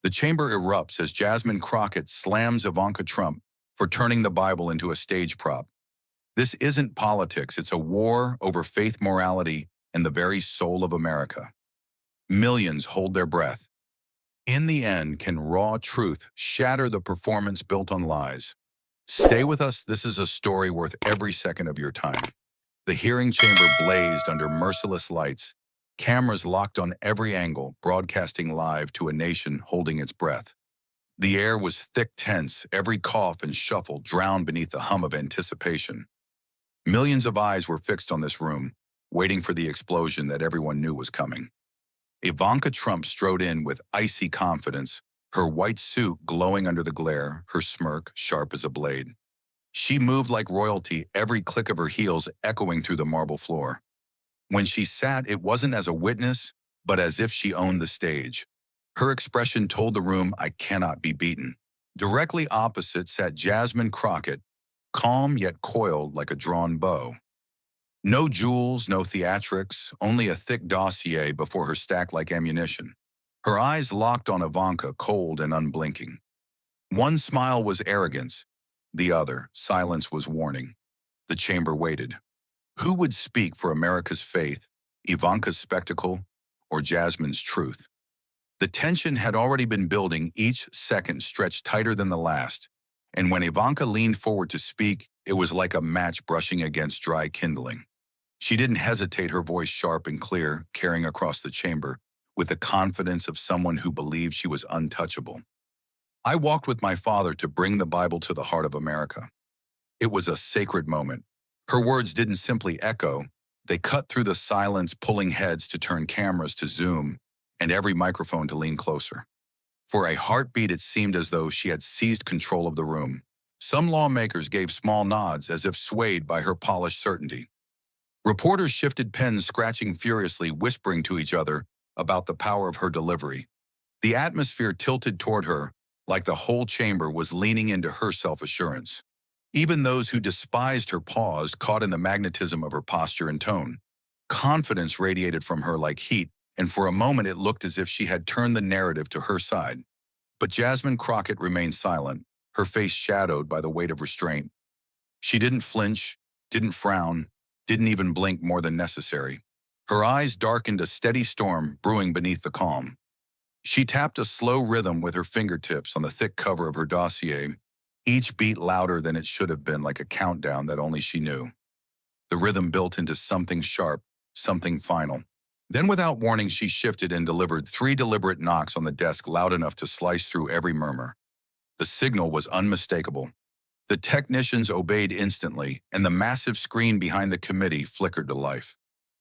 The chamber erupts as Jasmine Crockett slams Ivanka Trump for turning the Bible into a stage prop. This isn't politics, it's a war over faith, morality, and the very soul of America. Millions hold their breath. In the end, can raw truth shatter the performance built on lies? Stay with us, this is a story worth every second of your time. The hearing chamber blazed under merciless lights, cameras locked on every angle, broadcasting live to a nation holding its breath. The air was thick, tense, every cough and shuffle drowned beneath the hum of anticipation. Millions of eyes were fixed on this room, waiting for the explosion that everyone knew was coming. Ivanka Trump strode in with icy confidence, her white suit glowing under the glare, her smirk sharp as a blade. She moved like royalty, every click of her heels echoing through the marble floor. When she sat, it wasn't as a witness, but as if she owned the stage. Her expression told the room, "I cannot be beaten." Directly opposite sat Jasmine Crockett, calm yet coiled like a drawn bow. No jewels, no theatrics, only a thick dossier before her stacked like ammunition. Her eyes locked on Ivanka, cold and unblinking. One smile was arrogance, the other, silence, was warning. The chamber waited. Who would speak for America's faith, Ivanka's spectacle, or Jasmine's truth? The tension had already been building, each second stretched tighter than the last, and when Ivanka leaned forward to speak, it was like a match brushing against dry kindling. She didn't hesitate, her voice sharp and clear, carrying across the chamber, with the confidence of someone who believed she was untouchable. I walked with my father to bring the Bible to the heart of America. It was a sacred moment. Her words didn't simply echo, they cut through the silence, pulling heads to turn cameras to zoom, and every microphone to lean closer. For a heartbeat, it seemed as though she had seized control of the room. Some lawmakers gave small nods as if swayed by her polished certainty. Reporters shifted pens, scratching furiously, whispering to each other about the power of her delivery. The atmosphere tilted toward her, like the whole chamber was leaning into her self-assurance. Even those who despised her paused, caught in the magnetism of her posture and tone. Confidence radiated from her like heat, and for a moment it looked as if she had turned the narrative to her side. But Jasmine Crockett remained silent, her face shadowed by the weight of restraint. She didn't flinch, didn't frown, didn't even blink more than necessary. Her eyes darkened, a steady storm brewing beneath the calm. She tapped a slow rhythm with her fingertips on the thick cover of her dossier, each beat louder than it should have been, like a countdown that only she knew. The rhythm built into something sharp, something final. Then without warning, she shifted and delivered 3 deliberate knocks on the desk, loud enough to slice through every murmur. The signal was unmistakable. The technicians obeyed instantly, and the massive screen behind the committee flickered to life.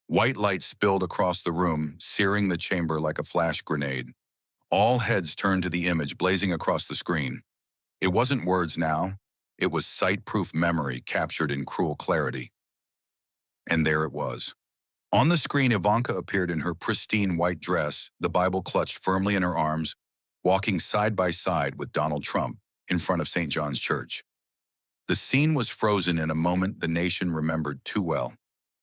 White light spilled across the room, searing the chamber like a flash grenade. All heads turned to the image blazing across the screen. It wasn't words now. It was sight-proof memory captured in cruel clarity. And there it was. On the screen, Ivanka appeared in her pristine white dress, the Bible clutched firmly in her arms, walking side by side with Donald Trump in front of St. John's Church. The scene was frozen in a moment the nation remembered too well.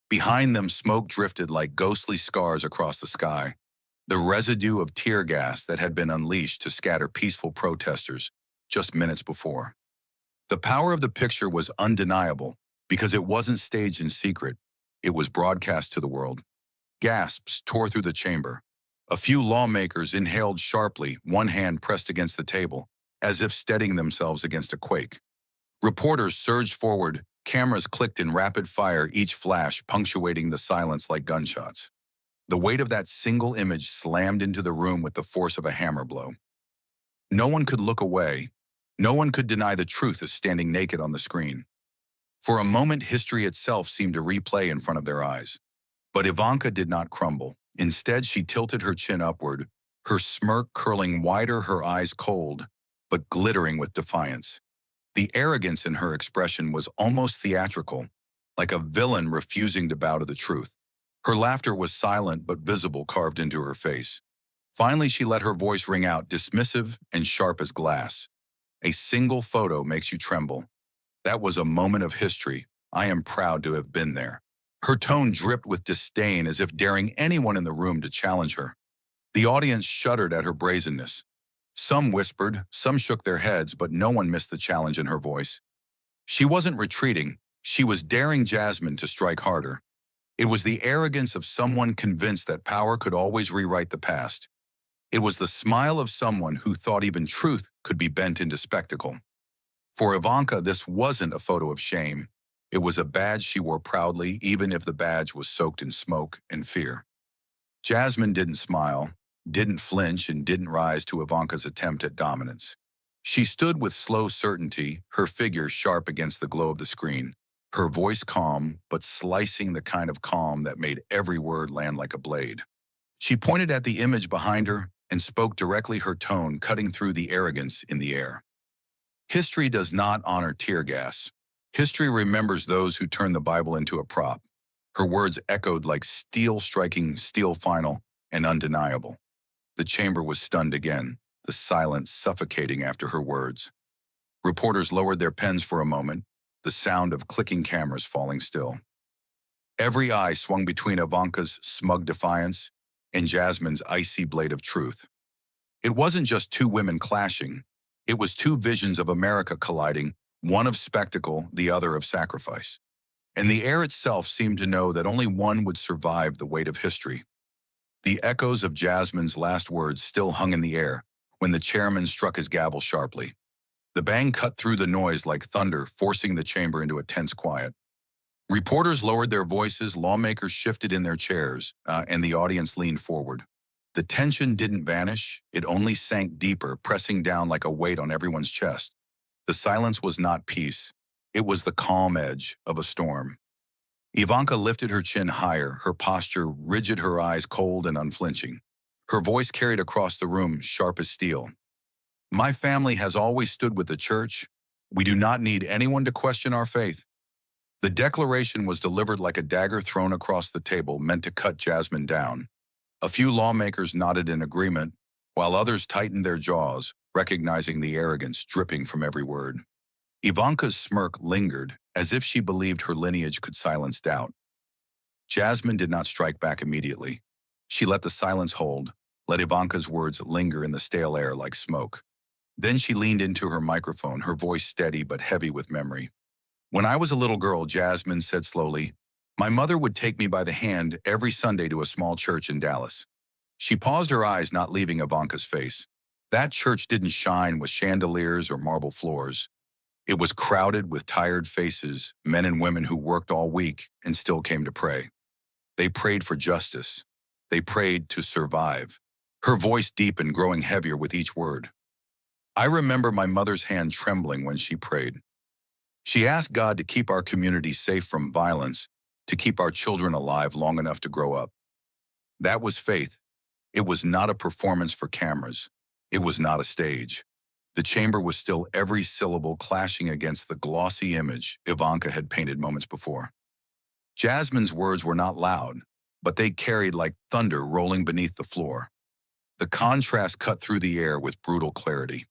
Behind them, smoke drifted like ghostly scars across the sky, the residue of tear gas that had been unleashed to scatter peaceful protesters just minutes before. The power of the picture was undeniable because it wasn't staged in secret. It was broadcast to the world. Gasps tore through the chamber. A few lawmakers inhaled sharply, one hand pressed against the table, as if steadying themselves against a quake. Reporters surged forward, cameras clicked in rapid fire, each flash punctuating the silence like gunshots. The weight of that single image slammed into the room with the force of a hammer blow. No one could look away. No one could deny the truth as standing naked on the screen. For a moment, history itself seemed to replay in front of their eyes. But Ivanka did not crumble. Instead, she tilted her chin upward, her smirk curling wider, her eyes cold, but glittering with defiance. The arrogance in her expression was almost theatrical, like a villain refusing to bow to the truth. Her laughter was silent but visible, carved into her face. Finally, she let her voice ring out, dismissive and sharp as glass. A single photo makes you tremble. That was a moment of history. I am proud to have been there. Her tone dripped with disdain, as if daring anyone in the room to challenge her. The audience shuddered at her brazenness. Some whispered, some shook their heads, but no one missed the challenge in her voice. She wasn't retreating, she was daring Jasmine to strike harder. It was the arrogance of someone convinced that power could always rewrite the past. It was the smile of someone who thought even truth could be bent into spectacle. For Ivanka, this wasn't a photo of shame. It was a badge she wore proudly, even if the badge was soaked in smoke and fear. Jasmine didn't smile, didn't flinch, and didn't rise to Ivanka's attempt at dominance. She stood with slow certainty, her figure sharp against the glow of the screen, her voice calm, but slicing the kind of calm that made every word land like a blade. She pointed at the image behind her and spoke directly, her tone cutting through the arrogance in the air. History does not honor tear gas. History remembers those who turn the Bible into a prop. Her words echoed like steel striking steel, final and undeniable. The chamber was stunned again, the silence suffocating after her words. Reporters lowered their pens for a moment, the sound of clicking cameras falling still. Every eye swung between Ivanka's smug defiance and Jasmine's icy blade of truth. It wasn't just two women clashing. It was two visions of America colliding, one of spectacle, the other of sacrifice. And the air itself seemed to know that only one would survive the weight of history. The echoes of Jasmine's last words still hung in the air when the chairman struck his gavel sharply. The bang cut through the noise like thunder, forcing the chamber into a tense quiet. Reporters lowered their voices, lawmakers shifted in their chairs, and the audience leaned forward. The tension didn't vanish, it only sank deeper, pressing down like a weight on everyone's chest. The silence was not peace, it was the calm edge of a storm. Ivanka lifted her chin higher, her posture rigid, her eyes cold and unflinching. Her voice carried across the room, sharp as steel. My family has always stood with the church. We do not need anyone to question our faith. The declaration was delivered like a dagger thrown across the table, meant to cut Jasmine down. A few lawmakers nodded in agreement, while others tightened their jaws, recognizing the arrogance dripping from every word. Ivanka's smirk lingered, as if she believed her lineage could silence doubt. Jasmine did not strike back immediately. She let the silence hold, let Ivanka's words linger in the stale air like smoke. Then she leaned into her microphone, her voice steady but heavy with memory. When I was a little girl, Jasmine said slowly, my mother would take me by the hand every Sunday to a small church in Dallas. She paused, her eyes not leaving Ivanka's face. That church didn't shine with chandeliers or marble floors. It was crowded with tired faces, men and women who worked all week and still came to pray. They prayed for justice. They prayed to survive. Her voice deepened, growing heavier with each word. I remember my mother's hand trembling when she prayed. She asked God to keep our community safe from violence, to keep our children alive long enough to grow up. That was faith. It was not a performance for cameras. It was not a stage. The chamber was still, every syllable clashing against the glossy image Ivanka had painted moments before. Jasmine's words were not loud, but they carried like thunder rolling beneath the floor. The contrast cut through the air with brutal clarity.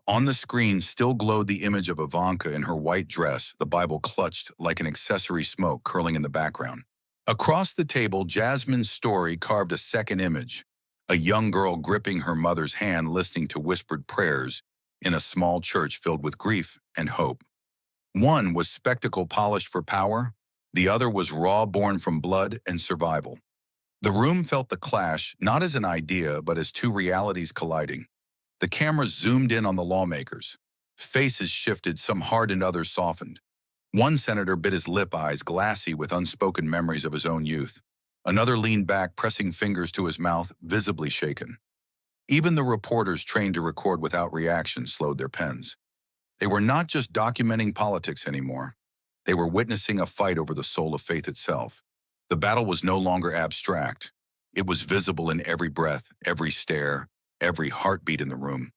On the screen still glowed the image of Ivanka in her white dress, the Bible clutched like an accessory, smoke curling in the background. Across the table, Jasmine's story carved a second image, a young girl gripping her mother's hand, listening to whispered prayers in a small church filled with grief and hope. One was spectacle polished for power, the other was raw, born from blood and survival. The room felt the clash, not as an idea, but as two realities colliding. The cameras zoomed in on the lawmakers. Faces shifted, some hardened, others softened. One senator bit his lip, eyes glassy with unspoken memories of his own youth. Another leaned back, pressing fingers to his mouth, visibly shaken. Even the reporters, trained to record without reaction, slowed their pens. They were not just documenting politics anymore. They were witnessing a fight over the soul of faith itself. The battle was no longer abstract. It was visible in every breath, every stare, every heartbeat in the room.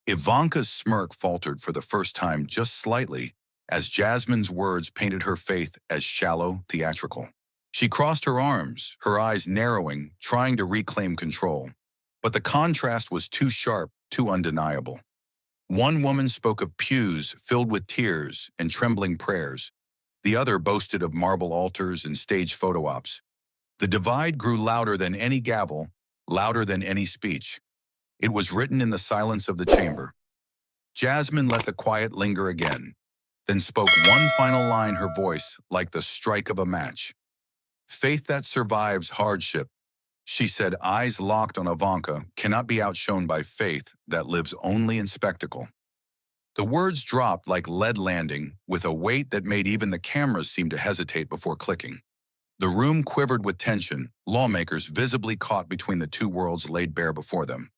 Ivanka's smirk faltered for the first time, just slightly, as Jasmine's words painted her faith as shallow, theatrical. She crossed her arms, her eyes narrowing, trying to reclaim control. But the contrast was too sharp, too undeniable. One woman spoke of pews filled with tears and trembling prayers. The other boasted of marble altars and staged photo ops. The divide grew louder than any gavel, louder than any speech. It was written in the silence of the chamber. Jasmine let the quiet linger again, then spoke one final line, her voice like the strike of a match. "Faith that survives hardship," she said, eyes locked on Ivanka, "cannot be outshone by faith that lives only in spectacle." The words dropped like lead landing, with a weight that made even the cameras seem to hesitate before clicking. The room quivered with tension, lawmakers visibly caught between the two worlds laid bare before them.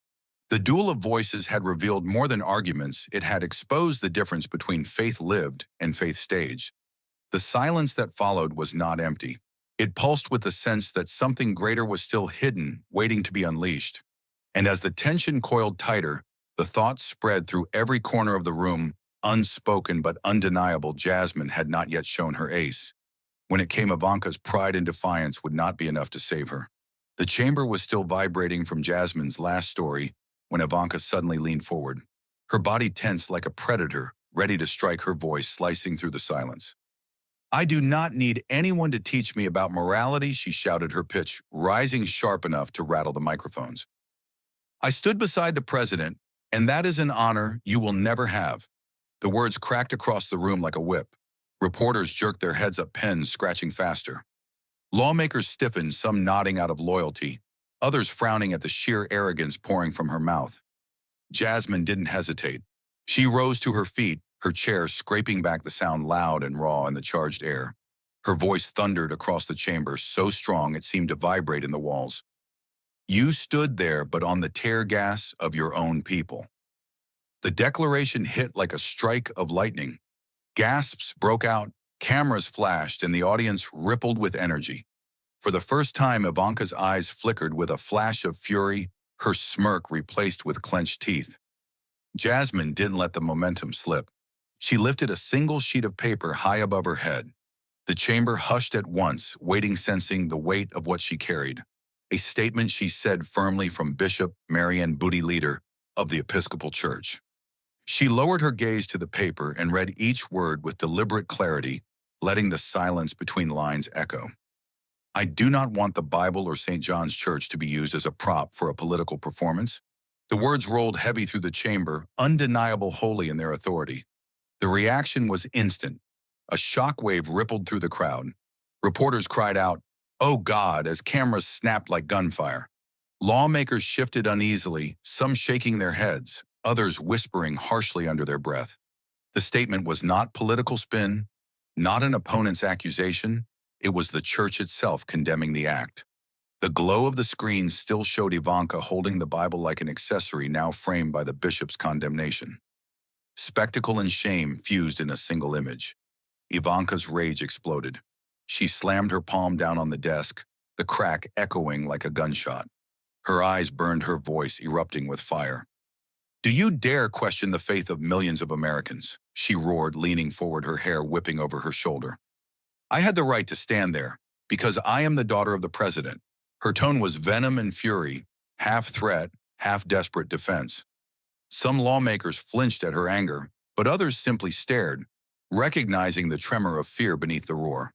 The duel of voices had revealed more than arguments, it had exposed the difference between faith lived and faith staged. The silence that followed was not empty. It pulsed with the sense that something greater was still hidden, waiting to be unleashed. And as the tension coiled tighter, the thought spread through every corner of the room, unspoken but undeniable. Jasmine had not yet shown her ace. When it came, Ivanka's pride and defiance would not be enough to save her. The chamber was still vibrating from Jasmine's last story when Ivanka suddenly leaned forward. Her body tense like a predator, ready to strike, her voice slicing through the silence. "I do not need anyone to teach me about morality," she shouted, her pitch rising sharp enough to rattle the microphones. "I stood beside the president, and that is an honor you will never have." The words cracked across the room like a whip. Reporters jerked their heads up, pens scratching faster. Lawmakers stiffened, some nodding out of loyalty, others frowning at the sheer arrogance pouring from her mouth. Jasmine didn't hesitate. She rose to her feet, her chair scraping back the sound loud and raw in the charged air. Her voice thundered across the chamber, so strong it seemed to vibrate in the walls. "You stood there, but on the tear gas of your own people." The declaration hit like a strike of lightning. Gasps broke out, cameras flashed, and the audience rippled with energy. For the first time, Ivanka's eyes flickered with a flash of fury, her smirk replaced with clenched teeth. Jasmine didn't let the momentum slip. She lifted a single sheet of paper high above her head. The chamber hushed at once, waiting, sensing the weight of what she carried. A statement, she said firmly, from Bishop Marianne Booty, leader of the Episcopal Church. She lowered her gaze to the paper and read each word with deliberate clarity, letting the silence between lines echo. "I do not want the Bible or St. John's Church to be used as a prop for a political performance." The words rolled heavy through the chamber, undeniable, wholly in their authority. The reaction was instant. A shockwave rippled through the crowd. Reporters cried out, "Oh God," as cameras snapped like gunfire. Lawmakers shifted uneasily, some shaking their heads, others whispering harshly under their breath. The statement was not political spin, not an opponent's accusation. It was the church itself condemning the act. The glow of the screen still showed Ivanka holding the Bible like an accessory, now framed by the bishop's condemnation. Spectacle and shame fused in a single image. Ivanka's rage exploded. She slammed her palm down on the desk, the crack echoing like a gunshot. Her eyes burned, her voice erupting with fire. "Do you dare question the faith of millions of Americans?" she roared, leaning forward, her hair whipping over her shoulder. "I had the right to stand there, because I am the daughter of the president." Her tone was venom and fury, half threat, half desperate defense. Some lawmakers flinched at her anger, but others simply stared, recognizing the tremor of fear beneath the roar.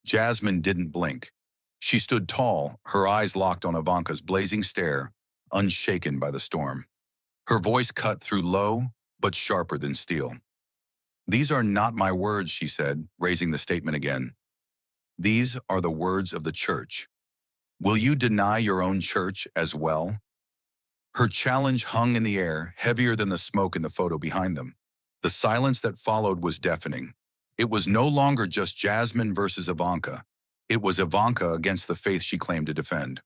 Jasmine didn't blink. She stood tall, her eyes locked on Ivanka's blazing stare, unshaken by the storm. Her voice cut through, low but sharper than steel. "These are not my words," she said, raising the statement again. "These are the words of the church. Will you deny your own church as well?" Her challenge hung in the air, heavier than the smoke in the photo behind them. The silence that followed was deafening. It was no longer just Jasmine versus Ivanka. It was Ivanka against the faith she claimed to defend.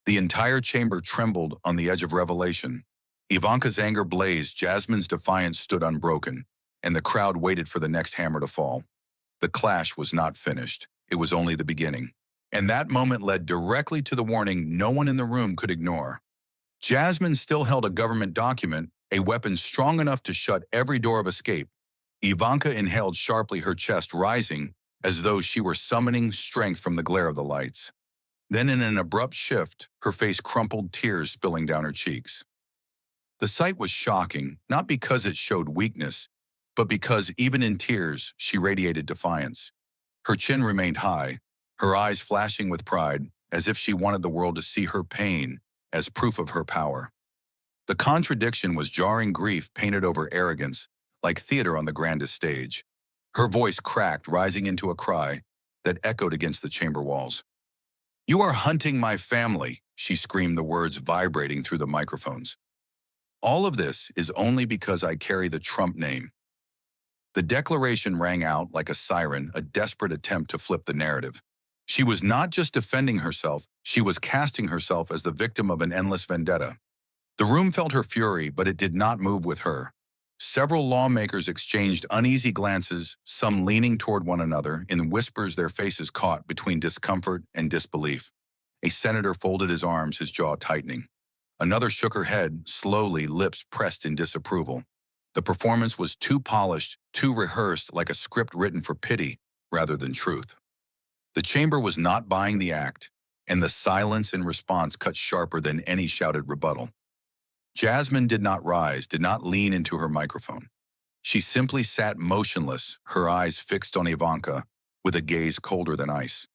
The entire chamber trembled on the edge of revelation. Ivanka's anger blazed, Jasmine's defiance stood unbroken, and the crowd waited for the next hammer to fall. The clash was not finished. It was only the beginning. And that moment led directly to the warning no one in the room could ignore. Jasmine still held a government document, a weapon strong enough to shut every door of escape. Ivanka inhaled sharply, her chest rising, as though she were summoning strength from the glare of the lights. Then, in an abrupt shift, her face crumpled, tears spilling down her cheeks. The sight was shocking, not because it showed weakness, but because even in tears, she radiated defiance. Her chin remained high, her eyes flashing with pride, as if she wanted the world to see her pain as proof of her power. The contradiction was jarring grief painted over arrogance, like theater on the grandest stage. Her voice cracked, rising into a cry that echoed against the chamber walls. "You are hunting my family," she screamed, the words vibrating through the microphones. "All of this is only because I carry the Trump name." The declaration rang out like a siren, a desperate attempt to flip the narrative. She was not just defending herself, she was casting herself as the victim of an endless vendetta. The room felt her fury, but it did not move with her. Several lawmakers exchanged uneasy glances, some leaning toward one another, in whispers, their faces caught between discomfort and disbelief. A senator folded his arms, his jaw tightening. Another shook her head, slowly, lips pressed in disapproval. The performance was too polished, too rehearsed, like a script written for pity rather than truth. The chamber was not buying the act, and the silence in response cut sharper than any shouted rebuttal. Jasmine did not rise, did not lean into her microphone. She simply sat motionless, her eyes fixed on Ivanka, with a gaze colder than ice.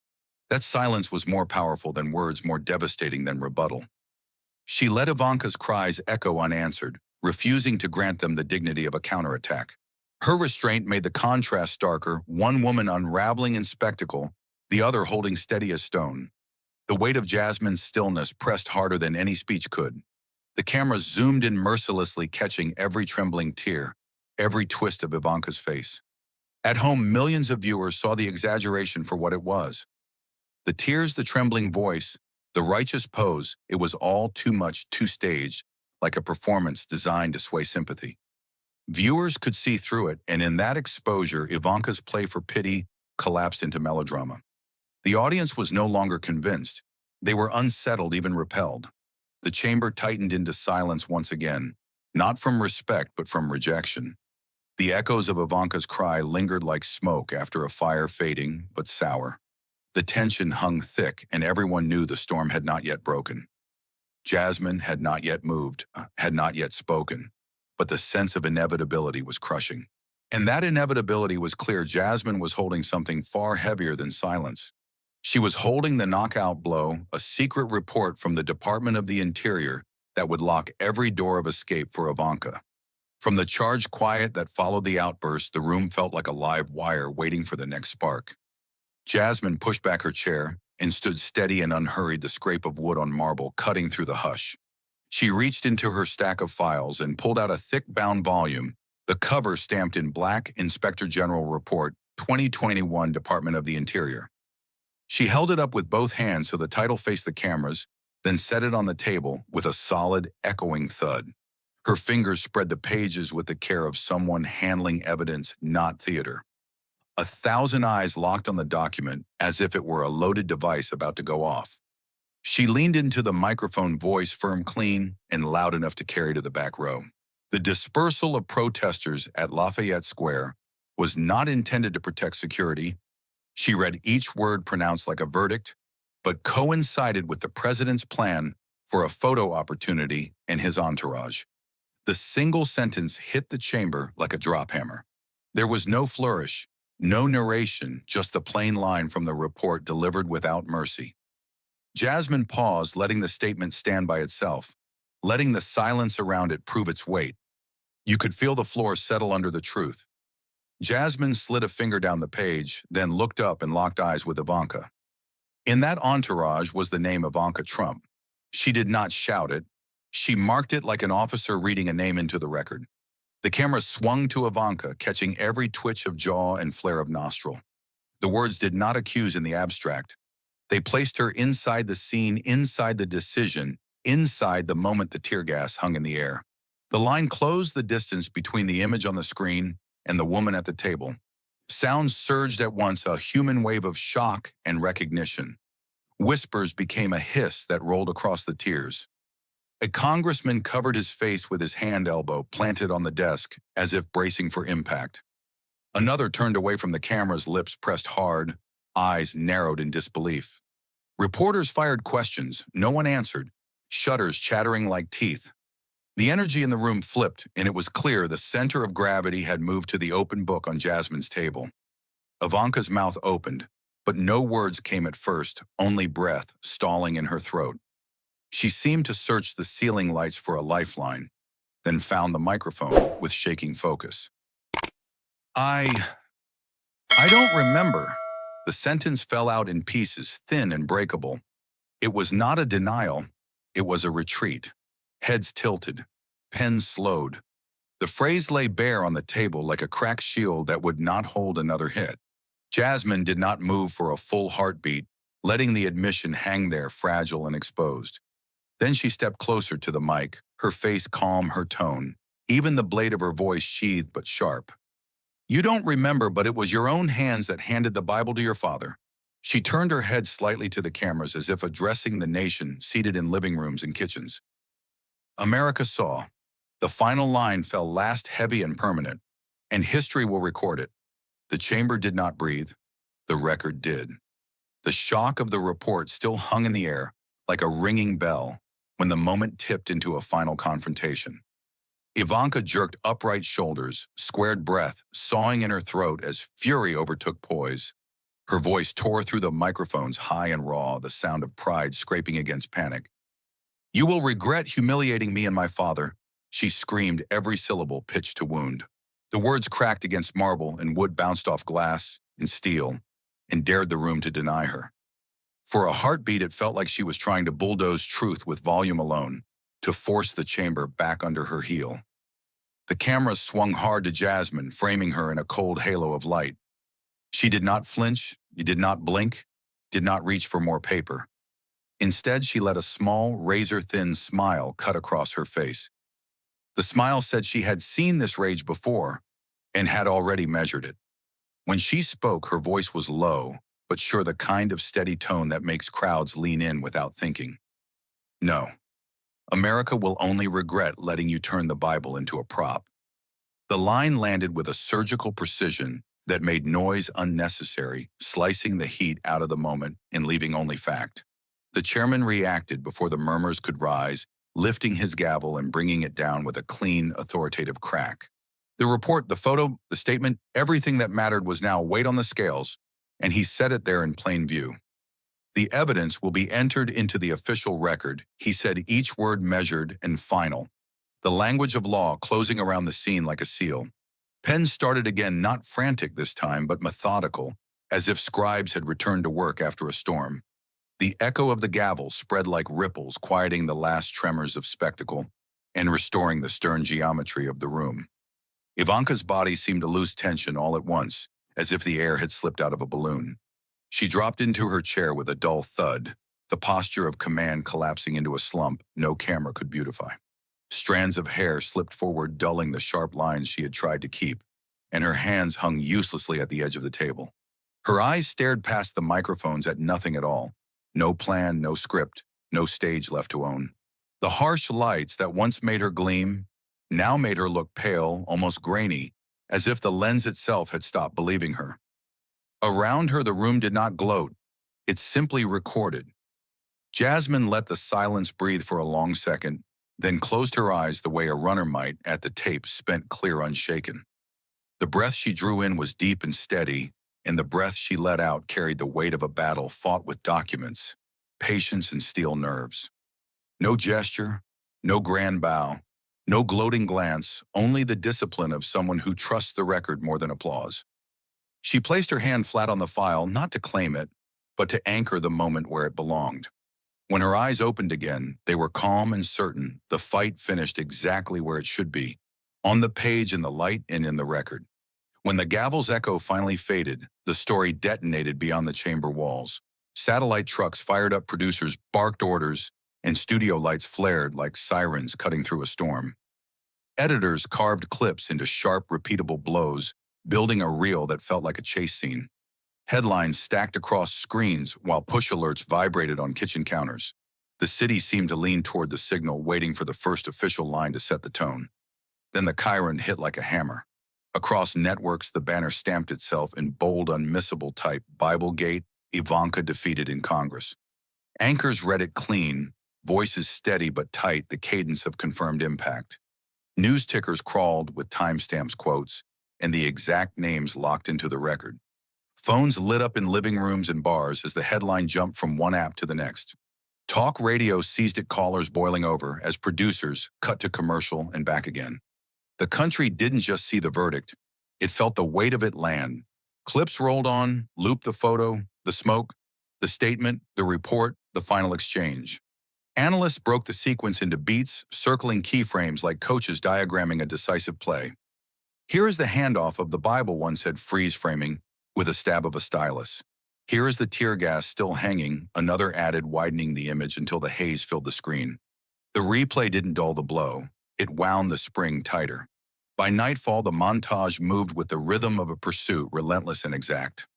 That silence was more powerful than words, more devastating than rebuttal. She let Ivanka's cries echo unanswered, refusing to grant them the dignity of a counterattack. Her restraint made the contrast starker, one woman unraveling in spectacle, the other holding steady as stone. The weight of Jasmine's stillness pressed harder than any speech could. The camera zoomed in mercilessly, catching every trembling tear, every twist of Ivanka's face. At home, millions of viewers saw the exaggeration for what it was. The tears, the trembling voice, the righteous pose, it was all too much, too staged, like a performance designed to sway sympathy. Viewers could see through it, and in that exposure, Ivanka's play for pity collapsed into melodrama. The audience was no longer convinced. They were unsettled, even repelled. The chamber tightened into silence once again, not from respect, but from rejection. The echoes of Ivanka's cry lingered like smoke after a fire, fading but sour. The tension hung thick, and everyone knew the storm had not yet broken. Jasmine had not yet moved, had not yet spoken, but the sense of inevitability was crushing. And that inevitability was clear. Jasmine was holding something far heavier than silence. She was holding the knockout blow, a secret report from the Department of the Interior that would lock every door of escape for Ivanka. From the charged quiet that followed the outburst, the room felt like a live wire waiting for the next spark. Jasmine pushed back her chair and stood steady and unhurried, the scrape of wood on marble cutting through the hush. She reached into her stack of files and pulled out a thick bound volume, the cover stamped in black, Inspector General Report, 2021, Department of the Interior. She held it up with both hands so the title faced the cameras, then set it on the table with a solid, echoing thud. Her fingers spread the pages with the care of someone handling evidence, not theater. 1,000 eyes locked on the document as if it were a loaded device about to go off. She leaned into the microphone, voice firm, clean, and loud enough to carry to the back row. The dispersal of protesters at Lafayette Square was not intended to protect security. She read each word pronounced like a verdict, but coincided with the president's plan for a photo opportunity and his entourage. The single sentence hit the chamber like a drop hammer. There was no flourish, no narration, just the plain line from the report delivered without mercy. Jasmine paused, letting the statement stand by itself, letting the silence around it prove its weight. You could feel the floor settle under the truth. Jasmine slid a finger down the page, then looked up and locked eyes with Ivanka. In that entourage was the name Ivanka Trump. She did not shout it. She marked it like an officer reading a name into the record. The camera swung to Ivanka, catching every twitch of jaw and flare of nostril. The words did not accuse in the abstract. They placed her inside the scene, inside the decision, inside the moment the tear gas hung in the air. The line closed the distance between the image on the screen and the woman at the table. Sounds surged at once, a human wave of shock and recognition. Whispers became a hiss that rolled across the tears. A congressman covered his face with his hand elbow planted on the desk, as if bracing for impact. Another turned away from the camera's, lips pressed hard, eyes narrowed in disbelief. Reporters fired questions, no one answered, shutters chattering like teeth. The energy in the room flipped, and it was clear the center of gravity had moved to the open book on Jasmine's table. Ivanka's mouth opened, but no words came at first, only breath stalling in her throat. She seemed to search the ceiling lights for a lifeline, then found the microphone with shaking focus. I... I don't remember. The sentence fell out in pieces, thin and breakable. It was not a denial. It was a retreat. Heads tilted. Pens slowed. The phrase lay bare on the table like a cracked shield that would not hold another hit. Jasmine did not move for a full heartbeat, letting the admission hang there fragile and exposed. Then she stepped closer to the mic, her face calm, her tone, even the blade of her voice sheathed but sharp. You don't remember, but it was your own hands that handed the Bible to your father. She turned her head slightly to the cameras as if addressing the nation seated in living rooms and kitchens. America saw. The final line fell last, heavy and permanent, and history will record it. The chamber did not breathe. The record did. The shock of the report still hung in the air like a ringing bell when the moment tipped into a final confrontation. Ivanka jerked upright shoulders, squared breath, sawing in her throat as fury overtook poise. Her voice tore through the microphones high and raw, the sound of pride scraping against panic. You will regret humiliating me and my father, she screamed, every syllable pitched to wound. The words cracked against marble and wood bounced off glass and steel and dared the room to deny her. For a heartbeat, it felt like she was trying to bulldoze truth with volume alone, to force the chamber back under her heel. The camera swung hard to Jasmine, framing her in a cold halo of light. She did not flinch, did not blink, did not reach for more paper. Instead, she let a small, razor-thin smile cut across her face. The smile said she had seen this rage before and had already measured it. When she spoke, her voice was low, but sure, the kind of steady tone that makes crowds lean in without thinking. No, America will only regret letting you turn the Bible into a prop. The line landed with a surgical precision that made noise unnecessary, slicing the heat out of the moment and leaving only fact. The chairman reacted before the murmurs could rise, lifting his gavel and bringing it down with a clean, authoritative crack. The report, the photo, the statement, everything that mattered was now weighed on the scales, and he set it there in plain view. The evidence will be entered into the official record, he said, each word measured and final. The language of law closing around the scene like a seal. Pens started again, not frantic this time, but methodical, as if scribes had returned to work after a storm. The echo of the gavel spread like ripples, quieting the last tremors of spectacle and restoring the stern geometry of the room. Ivanka's body seemed to lose tension all at once, as if the air had slipped out of a balloon. She dropped into her chair with a dull thud, the posture of command collapsing into a slump no camera could beautify. Strands of hair slipped forward, dulling the sharp lines she had tried to keep, and her hands hung uselessly at the edge of the table. Her eyes stared past the microphones at nothing at all. No plan, no script, no stage left to own. The harsh lights that once made her gleam now made her look pale, almost grainy, as if the lens itself had stopped believing her. Around her, the room did not gloat. It simply recorded. Jasmine let the silence breathe for a long second, then closed her eyes the way a runner might at the tape spent clear unshaken. The breath she drew in was deep and steady, and the breath she let out carried the weight of a battle fought with documents, patience, and steel nerves. No gesture, no grand bow, no gloating glance, only the discipline of someone who trusts the record more than applause. She placed her hand flat on the file, not to claim it, but to anchor the moment where it belonged. When her eyes opened again, they were calm and certain, the fight finished exactly where it should be, on the page, in the light, and in the record. When the gavel's echo finally faded, the story detonated beyond the chamber walls. Satellite trucks fired up, producers barked orders, and studio lights flared like sirens cutting through a storm. Editors carved clips into sharp, repeatable blows, building a reel that felt like a chase scene. Headlines stacked across screens while push alerts vibrated on kitchen counters. The city seemed to lean toward the signal, waiting for the first official line to set the tone. Then the chyron hit like a hammer. Across networks, the banner stamped itself in bold, unmissable type: Biblegate, Ivanka defeated in Congress. Anchors read it clean, voices steady but tight, the cadence of confirmed impact. News tickers crawled with timestamps, quotes, and the exact names locked into the record. Phones lit up in living rooms and bars as the headline jumped from one app to the next. Talk radio seized at callers boiling over as producers cut to commercial and back again. The country didn't just see the verdict, it felt the weight of it land. Clips rolled on, looped the photo, the smoke, the statement, the report, the final exchange. Analysts broke the sequence into beats, circling keyframes like coaches diagramming a decisive play. Here is the handoff of the Bible, one said, freeze framing with a stab of a stylus. Here is the tear gas still hanging, another added, widening the image until the haze filled the screen. The replay didn't dull the blow, it wound the spring tighter. By nightfall, the montage moved with the rhythm of a pursuit, relentless and exact.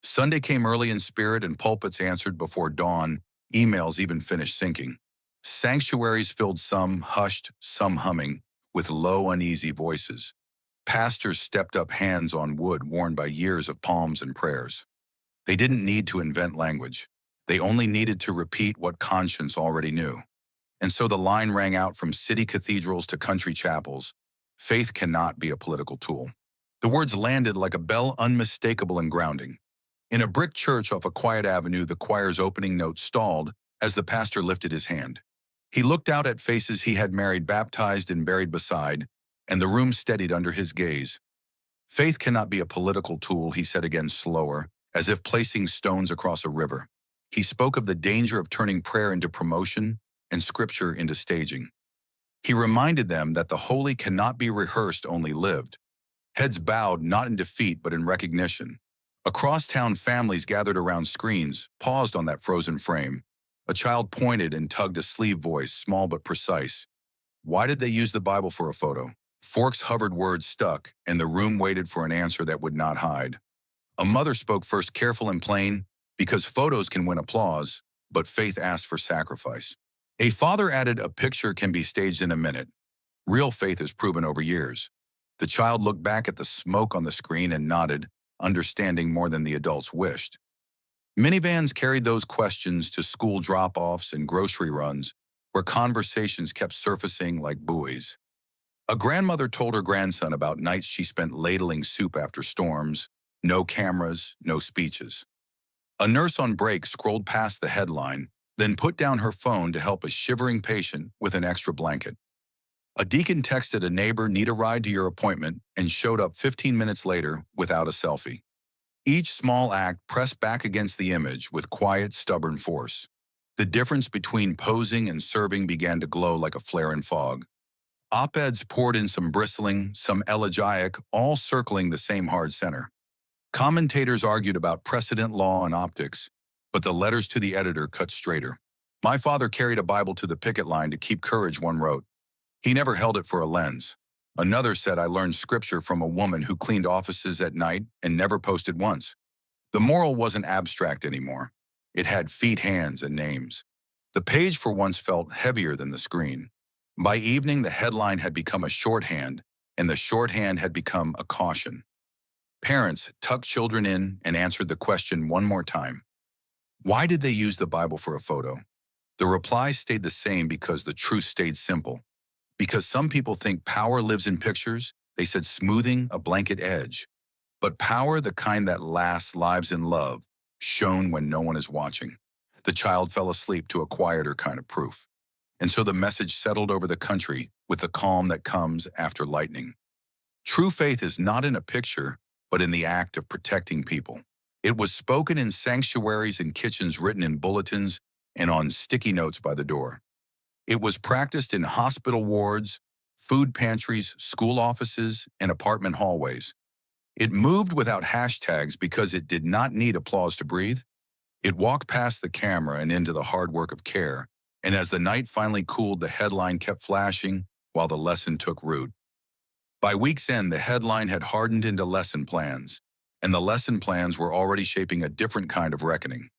Sunday came early in spirit and pulpits answered before dawn, emails even finished syncing. Sanctuaries filled, some hushed, some humming, with low, uneasy voices. Pastors stepped up, hands on wood worn by years of palms and prayers. They didn't need to invent language. They only needed to repeat what conscience already knew. And so the line rang out from city cathedrals to country chapels. Faith cannot be a political tool. The words landed like a bell, unmistakable and grounding. In a brick church off a quiet avenue, the choir's opening note stalled as the pastor lifted his hand. He looked out at faces he had married, baptized, and buried beside, and the room steadied under his gaze. Faith cannot be a political tool, he said again, slower, as if placing stones across a river. He spoke of the danger of turning prayer into promotion and scripture into staging. He reminded them that the holy cannot be rehearsed, only lived. Heads bowed, not in defeat, but in recognition. Across town, families gathered around screens, paused on that frozen frame. A child pointed and tugged a sleeve, voice small but precise. Why did they use the Bible for a photo? Forks hovered, words stuck, and the room waited for an answer that would not hide. A mother spoke first, careful and plain, because photos can win applause, but faith asked for sacrifice. A father added, a picture can be staged in a minute. Real faith is proven over years. The child looked back at the smoke on the screen and nodded, understanding more than the adults wished. Minivans carried those questions to school drop-offs and grocery runs, where conversations kept surfacing like buoys. A grandmother told her grandson about nights she spent ladling soup after storms, no cameras, no speeches. A nurse on break scrolled past the headline, then put down her phone to help a shivering patient with an extra blanket. A deacon texted a neighbor, need a ride to your appointment, and showed up 15 minutes later without a selfie. Each small act pressed back against the image with quiet, stubborn force. The difference between posing and serving began to glow like a flare in fog. Op-eds poured in, some bristling, some elegiac, all circling the same hard center. Commentators argued about precedent, law, and optics, but the letters to the editor cut straighter. My father carried a Bible to the picket line to keep courage, one wrote. He never held it for a lens. Another said, I learned scripture from a woman who cleaned offices at night and never posted once. The moral wasn't abstract anymore. It had feet, hands, and names. The page for once felt heavier than the screen. By evening, the headline had become a shorthand, and the shorthand had become a caution. Parents tucked children in and answered the question one more time. Why did they use the Bible for a photo? The reply stayed the same because the truth stayed simple. Because some people think power lives in pictures, they said, smoothing a blanket edge. But power, the kind that lasts, lives in love, shone when no one is watching. The child fell asleep to a quieter kind of proof. And so the message settled over the country with the calm that comes after lightning. True faith is not in a picture, but in the act of protecting people. It was spoken in sanctuaries and kitchens, written in bulletins, and on sticky notes by the door. It was practiced in hospital wards, food pantries, school offices, and apartment hallways. It moved without hashtags because it did not need applause to breathe. It walked past the camera and into the hard work of care, and as the night finally cooled, the headline kept flashing while the lesson took root. By week's end, the headline had hardened into lesson plans, and the lesson plans were already shaping a different kind of reckoning.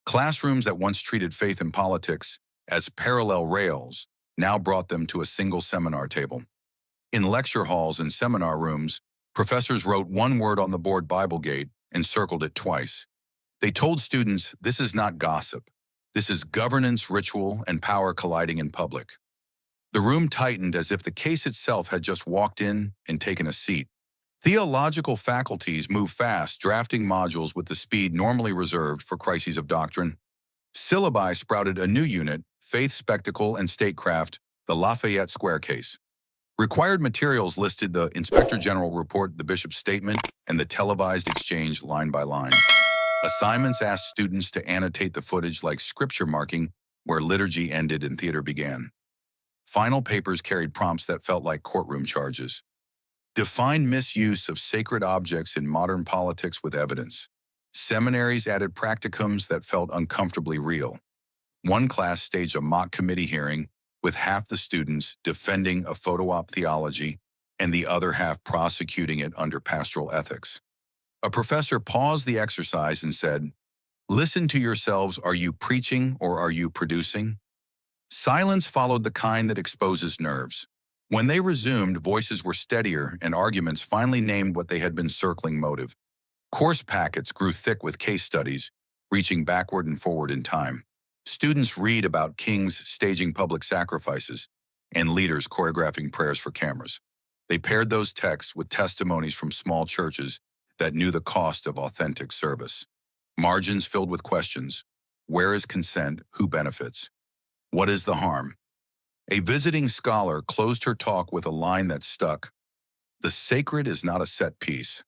Classrooms that once treated faith and politics as parallel rails now brought them to a single seminar table. In lecture halls and seminar rooms, professors wrote one word on the board, Biblegate, and circled it twice. They told students, this is not gossip. This is governance, ritual, and power colliding in public. The room tightened as if the case itself had just walked in and taken a seat. Theological faculties moved fast, drafting modules with the speed normally reserved for crises of doctrine. Syllabi sprouted a new unit, faith, spectacle, and statecraft, the Lafayette Square case. Required materials listed the Inspector General report, the bishop's statement, and the televised exchange line by line. Assignments asked students to annotate the footage like scripture marking where liturgy ended and theater began. Final papers carried prompts that felt like courtroom charges. Define misuse of sacred objects in modern politics with evidence. Seminaries added practicums that felt uncomfortably real. One class staged a mock committee hearing with half the students defending a photo-op theology and the other half prosecuting it under pastoral ethics. A professor paused the exercise and said, "Listen to yourselves, are you preaching or are you producing?" Silence followed, the kind that exposes nerves. When they resumed, voices were steadier and arguments finally named what they had been circling: motive. Course packets grew thick with case studies, reaching backward and forward in time. Students read about kings staging public sacrifices and leaders choreographing prayers for cameras. They paired those texts with testimonies from small churches that knew the cost of authentic service. Margins filled with questions. Where is consent? Who benefits? What is the harm? A visiting scholar closed her talk with a line that stuck. The sacred is not a set piece.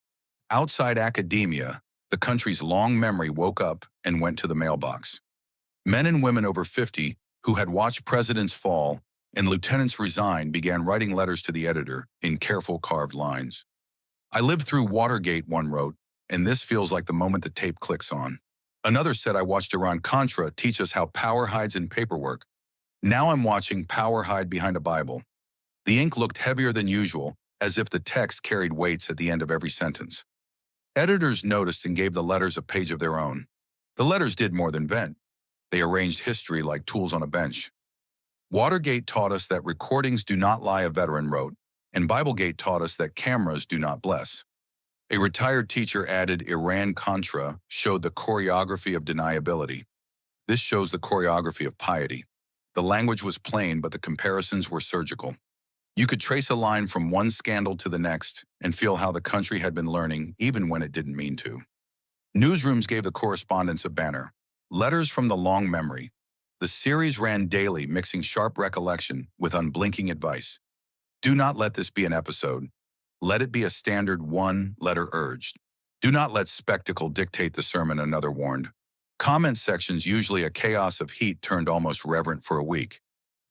Outside academia, the country's long memory woke up and went to the mailbox. Men and women over 50 who had watched presidents fall and lieutenants resign began writing letters to the editor in careful carved lines. "I lived through Watergate," one wrote, "and this feels like the moment the tape clicks on." Another said, "I watched Iran-Contra teach us how power hides in paperwork. Now I'm watching power hide behind a Bible." The ink looked heavier than usual, as if the text carried weights at the end of every sentence. Editors noticed and gave the letters a page of their own. The letters did more than vent. They arranged history like tools on a bench. "Watergate taught us that recordings do not lie," a veteran wrote, "and Biblegate taught us that cameras do not bless." A retired teacher added, "Iran-Contra showed the choreography of deniability. This shows the choreography of piety." The language was plain, but the comparisons were surgical. You could trace a line from one scandal to the next and feel how the country had been learning, even when it didn't mean to. Newsrooms gave the correspondents a banner. Letters from the long memory. The series ran daily, mixing sharp recollection with unblinking advice. "Do not let this be an episode. Let it be a standard," one letter urged. "Do not let spectacle dictate the sermon," another warned. Comment sections, usually a chaos of heat, turned almost reverent for a week.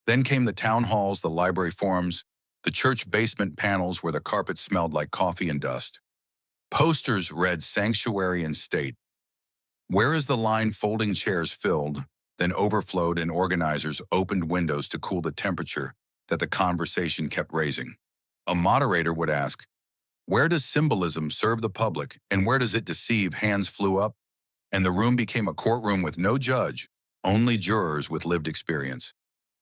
Then came the town halls, the library forums, the church basement panels where the carpet smelled like coffee and dust. Posters read "Sanctuary and State." Where is the line? Folding chairs filled, then overflowed, and organizers opened windows to cool the temperature that the conversation kept raising. A moderator would ask, "Where does symbolism serve the public and where does it deceive?" Hands flew up, and the room became a courtroom with no judge, only jurors with lived experience.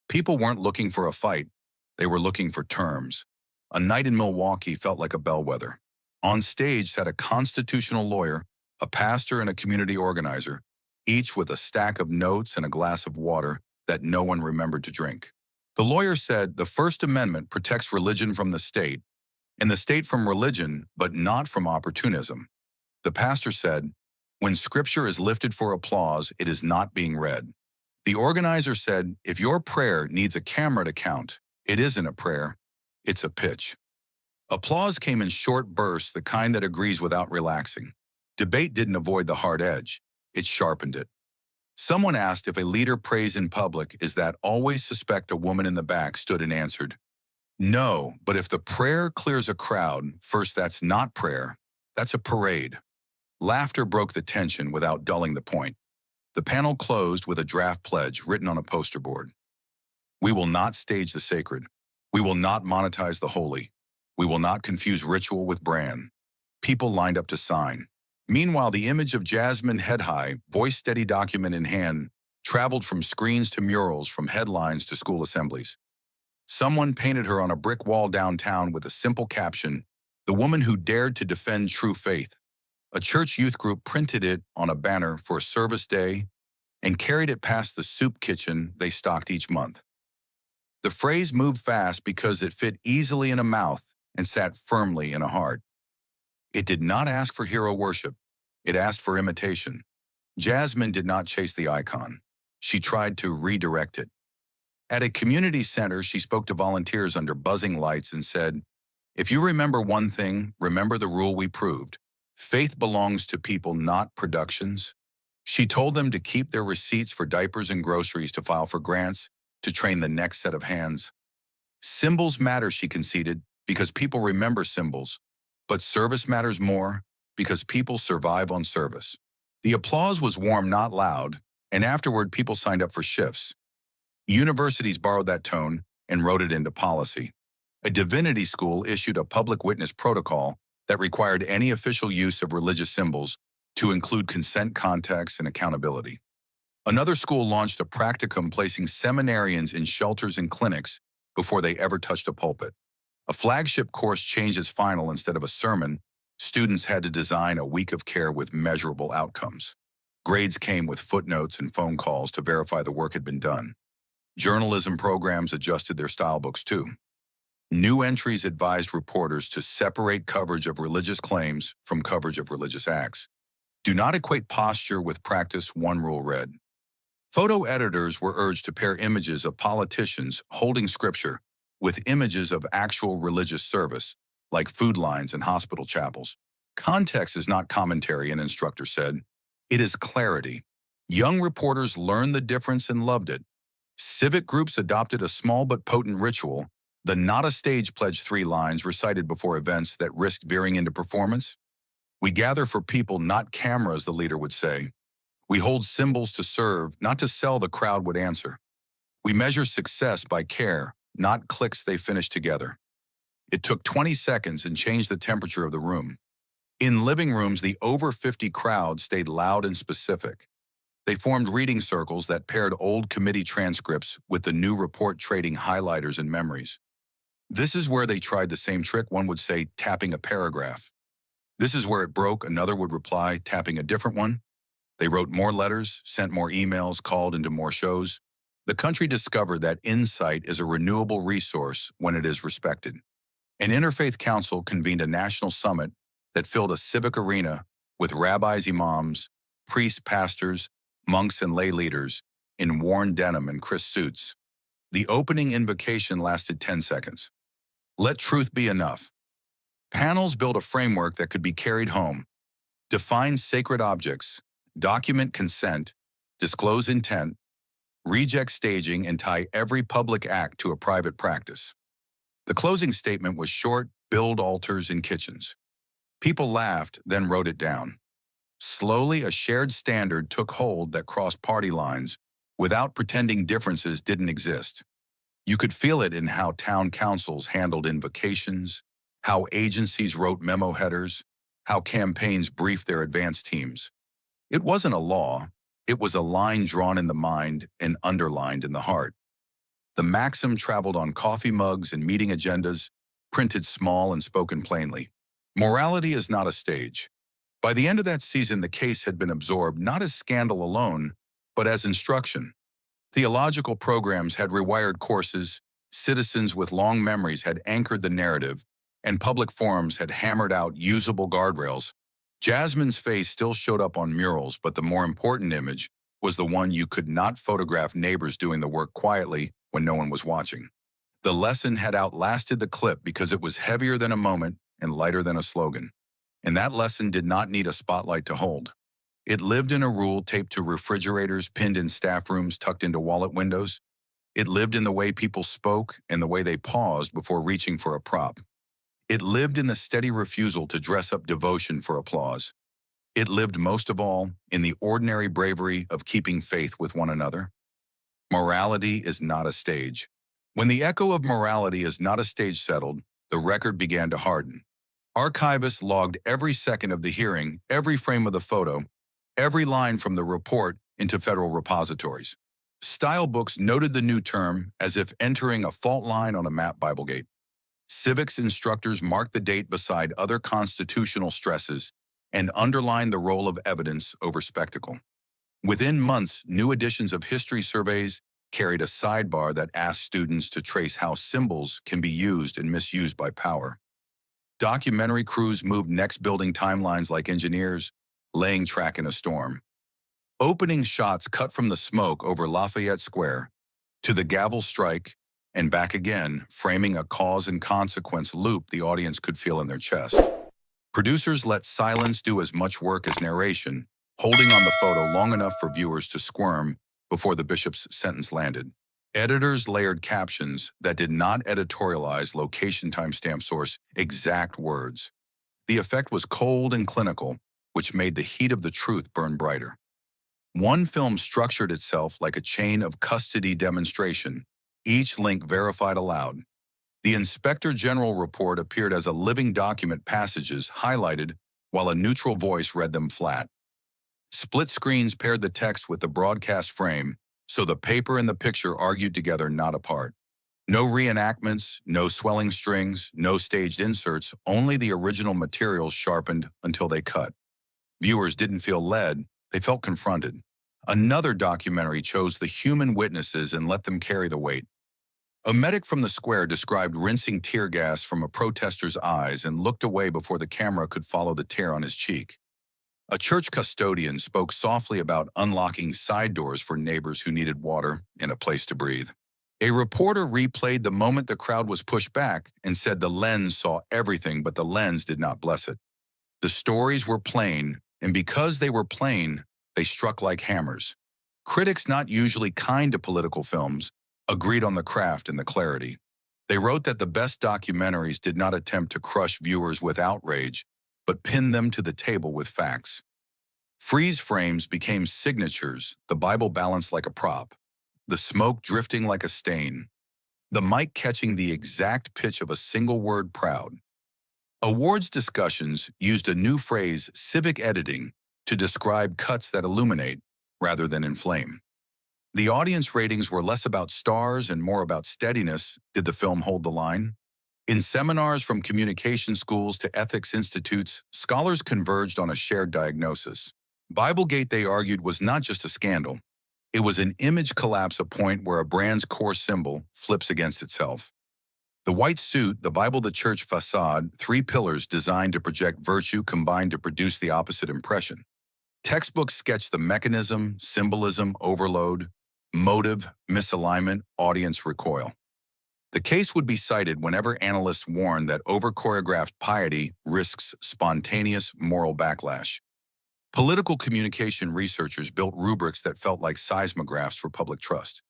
People weren't looking for a fight, they were looking for terms. A night in Milwaukee felt like a bellwether. On stage sat a constitutional lawyer, a pastor, and a community organizer, each with a stack of notes and a glass of water that no one remembered to drink. The lawyer said the First Amendment protects religion from the state, and the state from religion, but not from opportunism. The pastor said, when scripture is lifted for applause, it is not being read. The organizer said, if your prayer needs a camera to count, it isn't a prayer, it's a pitch. Applause came in short bursts, the kind that agrees without relaxing. Debate didn't avoid the hard edge, it sharpened it. Someone asked if a leader prays in public, is that always suspect? A woman in the back stood and answered, no, but if the prayer clears a crowd, first, that's not prayer, that's a parade. Laughter broke the tension without dulling the point. The panel closed with a draft pledge written on a poster board. We will not stage the sacred. We will not monetize the holy. We will not confuse ritual with brand. People lined up to sign. Meanwhile, the image of Jasmine, head high, voice steady, document in hand, traveled from screens to murals, from headlines to school assemblies. Someone painted her on a brick wall downtown with a simple caption, "The woman who dared to defend true faith." A church youth group printed it on a banner for a service day and carried it past the soup kitchen they stocked each month. The phrase moved fast because it fit easily in a mouth and sat firmly in a heart. It did not ask for hero worship. It asked for imitation. Jasmine did not chase the icon. she tried to redirect it. At a community center, she spoke to volunteers under buzzing lights and said, "If you remember one thing, remember the rule we proved. Faith belongs to people, not productions." She told them to keep their receipts for diapers and groceries to file for grants, to train the next set of hands. Symbols matter, she conceded, because people remember symbols. But service matters more, because people survive on service. The applause was warm, not loud, and afterward people signed up for shifts. Universities borrowed that tone and wrote it into policy. A divinity school issued a public witness protocol that required any official use of religious symbols to include consent, context, and accountability. Another school launched a practicum placing seminarians in shelters and clinics before they ever touched a pulpit. A flagship course changed its final. Instead of a sermon, students had to design a week of care with measurable outcomes. Grades came with footnotes and phone calls to verify the work had been done. Journalism programs adjusted their style books too. New entries advised reporters to separate coverage of religious claims from coverage of religious acts. Do not equate posture with practice, one rule read. Photo editors were urged to pair images of politicians holding scripture with images of actual religious service, like food lines and hospital chapels. Context is not commentary, an instructor said. It is clarity. Young reporters learned the difference and loved it. Civic groups adopted a small but potent ritual, the not a stage pledge, 3 lines recited before events that risked veering into performance. "We gather for people, not cameras," the leader would say. "We hold symbols to serve, not to sell," the crowd would answer. "We measure success by care, not clicks they finish together." It took 20 seconds and changed the temperature of the room. In living rooms, the over 50 crowd stayed loud and specific. They formed reading circles that paired old committee transcripts with the new report, trading highlighters and memories. This is where they tried the same trick, one would say, tapping a paragraph. This is where it broke, another would reply, tapping a different one. They wrote more letters, sent more emails, called into more shows. The country discovered that insight is a renewable resource when it is respected. An interfaith council convened a national summit that filled a civic arena with rabbis, imams, priests, pastors, monks, and lay leaders in worn denim and crisp suits. The opening invocation lasted 10 seconds. Let truth be enough. Panels built a framework that could be carried home. Define sacred objects, document consent, disclose intent, reject staging, and tie every public act to a private practice. The closing statement was short: build altars in kitchens. People laughed, then wrote it down. Slowly, a shared standard took hold that crossed party lines without pretending differences didn't exist. You could feel it in how town councils handled invocations, how agencies wrote memo headers, how campaigns briefed their advance teams. It wasn't a law, it was a line drawn in the mind and underlined in the heart. The maxim traveled on coffee mugs and meeting agendas, printed small and spoken plainly. Morality is not a stage. By the end of that season, the case had been absorbed not as scandal alone, but as instruction. Theological programs had rewired courses, citizens with long memories had anchored the narrative, and public forums had hammered out usable guardrails. Jasmine's face still showed up on murals, but the more important image was the one you could not photograph neighbors doing the work quietly when no one was watching. The lesson had outlasted the clip because it was heavier than a moment and lighter than a slogan. And that lesson did not need a spotlight to hold. It lived in a rule taped to refrigerators, pinned in staff rooms, tucked into wallet windows. It lived in the way people spoke and the way they paused before reaching for a prop. It lived in the steady refusal to dress up devotion for applause. It lived most of all in the ordinary bravery of keeping faith with one another. Morality is not a stage. When the echo of morality is not a stage settled, the record began to harden. Archivists logged every second of the hearing, every frame of the photo, every line from the report into federal repositories. Style books noted the new term as if entering a fault line on a map Biblegate. Civics instructors marked the date beside other constitutional stresses and underlined the role of evidence over spectacle. Within months, new editions of history surveys carried a sidebar that asked students to trace how symbols can be used and misused by power. Documentary crews moved next, building timelines like engineers, laying track in a storm. Opening shots cut from the smoke over Lafayette Square to the gavel strike and back again, framing a cause and consequence loop the audience could feel in their chest. Producers let silence do as much work as narration, holding on the photo long enough for viewers to squirm before the bishop's sentence landed. Editors layered captions that did not editorialize location timestamp source exact words. The effect was cold and clinical, which made the heat of the truth burn brighter. One film structured itself like a chain of custody demonstration, each link verified aloud. The Inspector General report appeared as a living document, passages highlighted while a neutral voice read them flat. Split screens paired the text with the broadcast frame, so the paper and the picture argued together, not apart. No reenactments, no swelling strings, no staged inserts, only the original materials sharpened until they cut. Viewers didn't feel led, they felt confronted. Another documentary chose the human witnesses and let them carry the weight. A medic from the square described rinsing tear gas from a protester's eyes and looked away before the camera could follow the tear on his cheek. A church custodian spoke softly about unlocking side doors for neighbors who needed water and a place to breathe. A reporter replayed the moment the crowd was pushed back and said the lens saw everything, but the lens did not bless it. The stories were plain, and because they were plain, they struck like hammers. Critics, not usually kind to political films, agreed on the craft and the clarity. They wrote that the best documentaries did not attempt to crush viewers with outrage, but pinned them to the table with facts. Freeze frames became signatures, the Bible balanced like a prop, the smoke drifting like a stain, the mic catching the exact pitch of a single word, proud. Awards discussions used a new phrase, civic editing, to describe cuts that illuminate rather than inflame. The audience ratings were less about stars and more about steadiness. Did the film hold the line? In seminars from communication schools to ethics institutes, scholars converged on a shared diagnosis. Biblegate, they argued, was not just a scandal. It was an image collapse, a point where a brand's core symbol flips against itself. The white suit, the Bible, the church facade, three pillars designed to project virtue combined to produce the opposite impression. Textbooks sketched the mechanism, symbolism, overload, motive, misalignment, audience recoil. The case would be cited whenever analysts warned that over-choreographed piety risks spontaneous moral backlash. Political communication researchers built rubrics that felt like seismographs for public trust.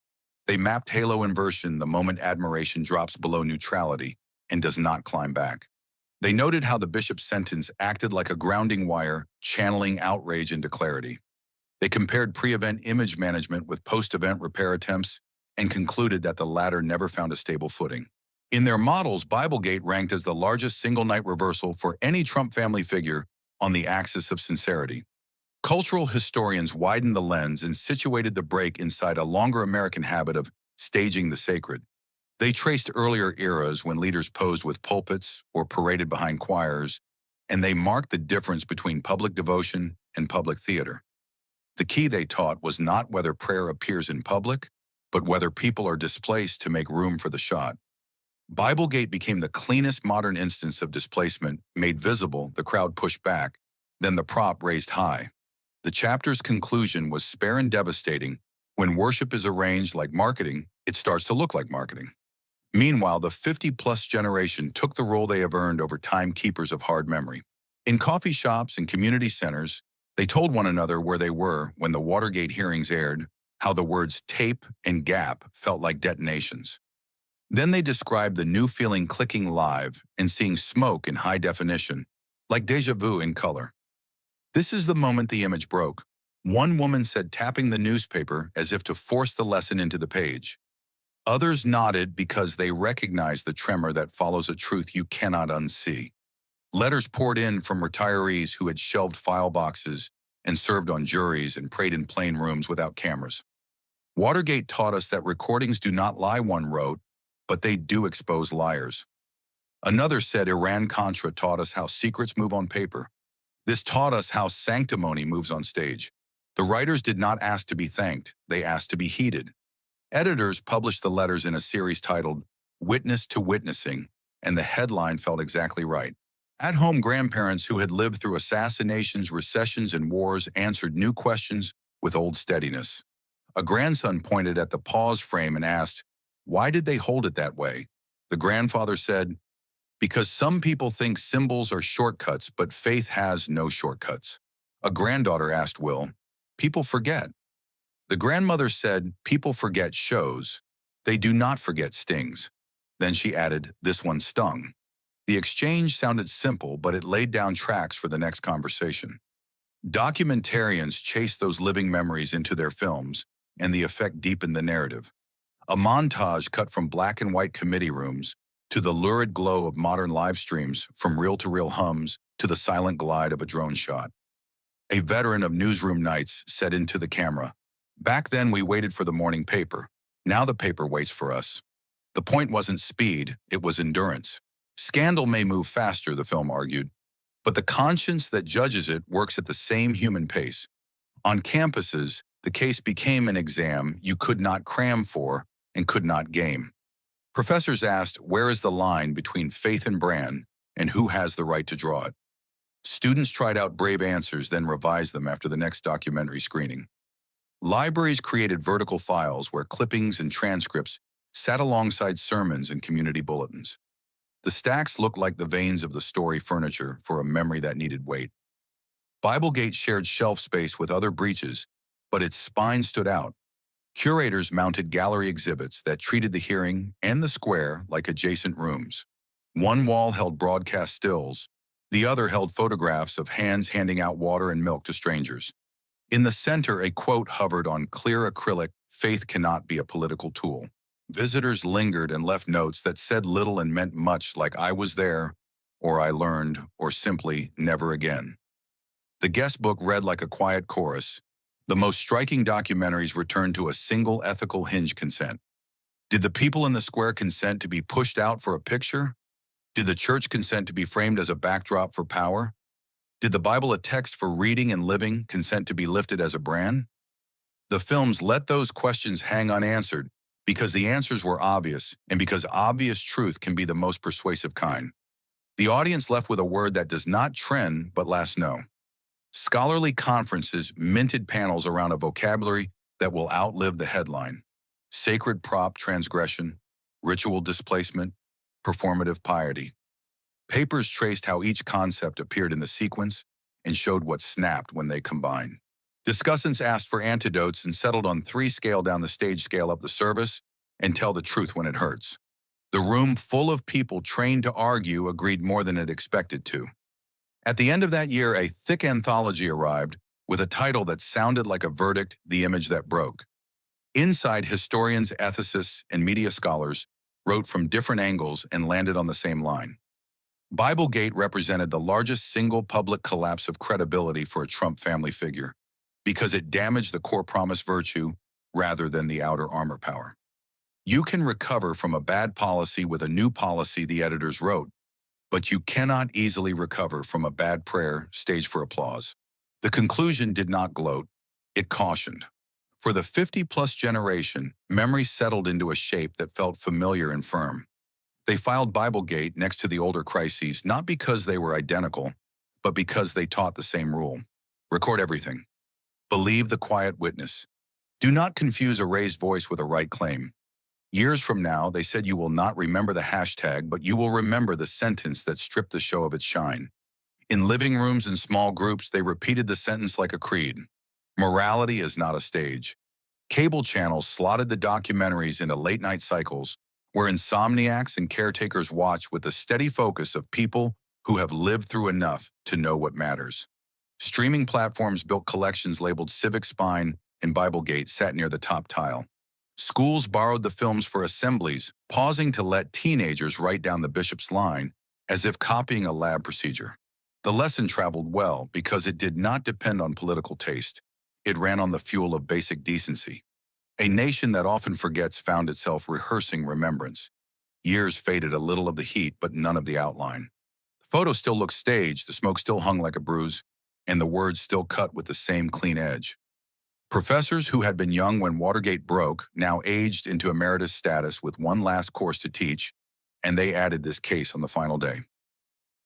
They mapped halo inversion the moment admiration drops below neutrality and does not climb back. They noted how the bishop's sentence acted like a grounding wire, channeling outrage into clarity. They compared pre-event image management with post-event repair attempts and concluded that the latter never found a stable footing. In their models, Biblegate ranked as the largest single-night reversal for any Trump family figure on the axis of sincerity. Cultural historians widened the lens and situated the break inside a longer American habit of staging the sacred. They traced earlier eras when leaders posed with pulpits or paraded behind choirs, and they marked the difference between public devotion and public theater. The key, they taught, was not whether prayer appears in public, but whether people are displaced to make room for the shot. Biblegate became the cleanest modern instance of displacement, made visible, the crowd pushed back, then the prop raised high. The chapter's conclusion was spare and devastating. When worship is arranged like marketing, it starts to look like marketing. Meanwhile, the 50-plus generation took the role they have earned over time, keepers of hard memory. In coffee shops and community centers, they told one another where they were when the Watergate hearings aired, how the words tape and gap felt like detonations. Then they described the new feeling clicking live and seeing smoke in high definition, like déjà vu in color. This is the moment the image broke. One woman said, tapping the newspaper as if to force the lesson into the page. Others nodded because they recognized the tremor that follows a truth you cannot unsee. Letters poured in from retirees who had shelved file boxes and served on juries and prayed in plain rooms without cameras. Watergate taught us that recordings do not lie, one wrote, but they do expose liars. Another said Iran-Contra taught us how secrets move on paper. This taught us how sanctimony moves on stage. The writers did not ask to be thanked, they asked to be heeded. Editors published the letters in a series titled Witness to Witnessing, and the headline felt exactly right. At-home grandparents who had lived through assassinations, recessions, and wars answered new questions with old steadiness. A grandson pointed at the pause frame and asked, "Why did they hold it that way?" The grandfather said, "Because some people think symbols are shortcuts, but faith has no shortcuts." A granddaughter asked Will, "People forget." The grandmother said, "People forget shows. They do not forget stings." Then she added, "This one stung." The exchange sounded simple, but it laid down tracks for the next conversation. Documentarians chased those living memories into their films, and the effect deepened the narrative. A montage cut from black and white committee rooms to the lurid glow of modern live streams, from reel-to-reel hums to the silent glide of a drone shot. A veteran of newsroom nights said into the camera, "Back then we waited for the morning paper. Now the paper waits for us." The point wasn't speed, it was endurance. Scandal may move faster, the film argued, but the conscience that judges it works at the same human pace. On campuses, the case became an exam you could not cram for and could not game. Professors asked, where is the line between faith and brand, and who has the right to draw it? Students tried out brave answers, then revised them after the next documentary screening. Libraries created vertical files where clippings and transcripts sat alongside sermons and community bulletins. The stacks looked like the veins of the story furniture for a memory that needed weight. Biblegate shared shelf space with other breaches, but its spine stood out. Curators mounted gallery exhibits that treated the hearing and the square like adjacent rooms. One wall held broadcast stills, the other held photographs of hands handing out water and milk to strangers. In the center, a quote hovered on clear acrylic, "Faith cannot be a political tool." Visitors lingered and left notes that said little and meant much, like "I was there," or "I learned," or simply "never again." The guest book read like a quiet chorus. The most striking documentaries returned to a single ethical hinge: consent. Did the people in the square consent to be pushed out for a picture? Did the church consent to be framed as a backdrop for power? Did the Bible, a text for reading and living, consent to be lifted as a brand? The films let those questions hang unanswered because the answers were obvious, and because obvious truth can be the most persuasive kind. The audience left with a word that does not trend but lasts. No. Scholarly conferences minted panels around a vocabulary that will outlive the headline: sacred prop transgression, ritual displacement, performative piety. Papers traced how each concept appeared in the sequence and showed what snapped when they combined. Discussants asked for antidotes and settled on 3: scale down the stage, scale up the service, and tell the truth when it hurts. The room full of people trained to argue agreed more than it expected to. At the end of that year, a thick anthology arrived with a title that sounded like a verdict: The Image That Broke. Inside, historians, ethicists, and media scholars wrote from different angles and landed on the same line. Biblegate represented the largest single public collapse of credibility for a Trump family figure, because it damaged the core promise virtue rather than the outer armor power. You can recover from a bad policy with a new policy, the editors wrote, but you cannot easily recover from a bad prayer staged for applause. The conclusion did not gloat, it cautioned. For the 50-plus generation, memory settled into a shape that felt familiar and firm. They filed Biblegate next to the older crises, not because they were identical, but because they taught the same rule: record everything. Believe the quiet witness. Do not confuse a raised voice with a right claim. Years from now, they said, you will not remember the hashtag, but you will remember the sentence that stripped the show of its shine. In living rooms and small groups, they repeated the sentence like a creed: morality is not a stage. Cable channels slotted the documentaries into late-night cycles, where insomniacs and caretakers watch with the steady focus of people who have lived through enough to know what matters. Streaming platforms built collections labeled Civic Spine, and Biblegate sat near the top tile. Schools borrowed the films for assemblies, pausing to let teenagers write down the bishop's line, as if copying a lab procedure. The lesson traveled well because it did not depend on political taste. It ran on the fuel of basic decency. A nation that often forgets found itself rehearsing remembrance. Years faded a little of the heat, but none of the outline. The photo still looked staged, the smoke still hung like a bruise, and the words still cut with the same clean edge. Professors who had been young when Watergate broke now aged into emeritus status with one last course to teach, and they added this case on the final day.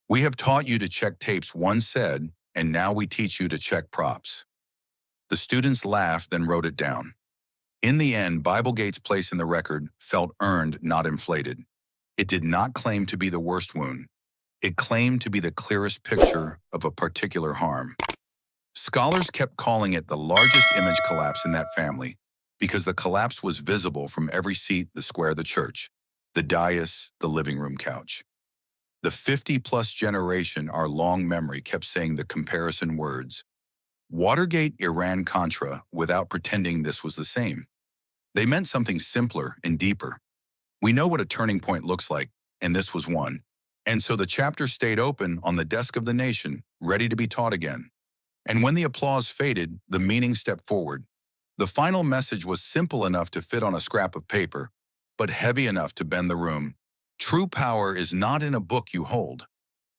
We have taught you to check tapes, one said, and now we teach you to check props. The students laughed, then wrote it down. In the end, Biblegate's place in the record felt earned, not inflated. It did not claim to be the worst wound. It claimed to be the clearest picture of a particular harm. Scholars kept calling it the largest image collapse in that family because the collapse was visible from every seat, the square, the church, the dais, the living room couch. The 50-plus generation, our long memory, kept saying the comparison words. Watergate, Iran-Contra, without pretending this was the same. They meant something simpler and deeper. We know what a turning point looks like, and this was one. And so the chapter stayed open on the desk of the nation, ready to be taught again. And when the applause faded, the meaning stepped forward. The final message was simple enough to fit on a scrap of paper, but heavy enough to bend the room. True power is not in a book you hold.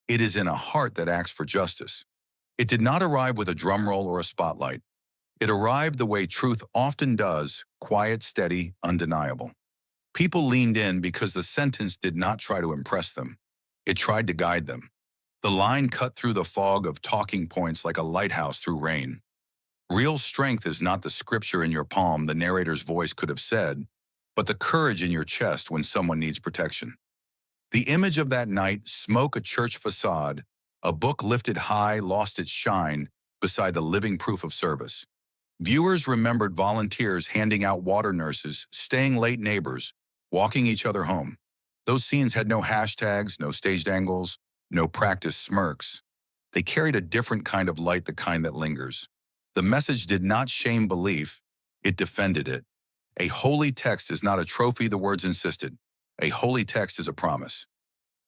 It is in a heart that acts for justice. It did not arrive with a drumroll or a spotlight. It arrived the way truth often does, quiet, steady, undeniable. People leaned in because the sentence did not try to impress them. It tried to guide them. The line cut through the fog of talking points like a lighthouse through rain. Real strength is not the scripture in your palm the narrator's voice could have said, but the courage in your chest when someone needs protection. The image of that night, smoke a church facade, a book lifted high lost its shine beside the living proof of service. Viewers remembered volunteers handing out water nurses, staying late neighbors, walking each other home. Those scenes had no hashtags, no staged angles, no practiced smirks. They carried a different kind of light, the kind that lingers. The message did not shame belief, it defended it. A holy text is not a trophy, the words insisted. A holy text is a promise.